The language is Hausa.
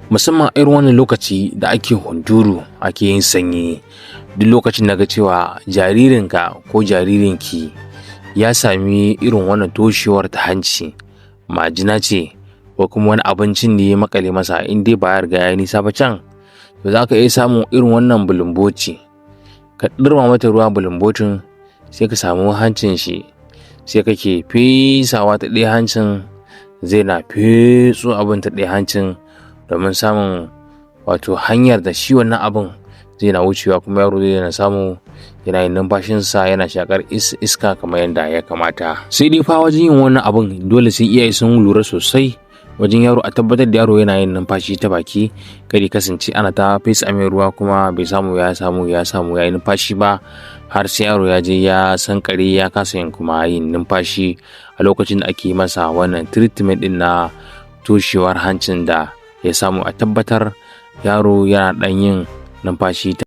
musamman irin wannan lokaci da ake hunturu, ake yin sanyi. Duk lokacin da ga cewa jaririnka ko jaririnki ya sami irin wannan toshewar ta hanci, majina ce ko kuma wani abincin da ya makale masa, in dai ba ya riga ya nisa ba can, to za ka iya samun irin wannan bulumboci. Ka ɗirma mata ruwa bulumbotin, sai ka samu hancin shi, sai kake fesawa ta ɗaya hancin, zai na fetso abin ta ɗaya hancin domin samun wato hanyar da shi wannan abin zai na wucewa, kuma yaro zai na samu yana yin numfashinsa, yana shakar iska kamar yadda ya kamata. Sai dai fa wajen yin wannan abin dole sai iyaye sun lura sosai wajen yaro, a tabbatar da yaro yana yin numfashi ta baki, kada kasance ana ta fesa mai ruwa kuma bai samu ya yi numfashi ba, har sai yaro ya je ya sankare ya kasa yin kuma yin numfashi a lokacin da ake masa wannan treatment din na toshewar hancin da ya samu. A tabbatar yaro yana ɗan yin numfashi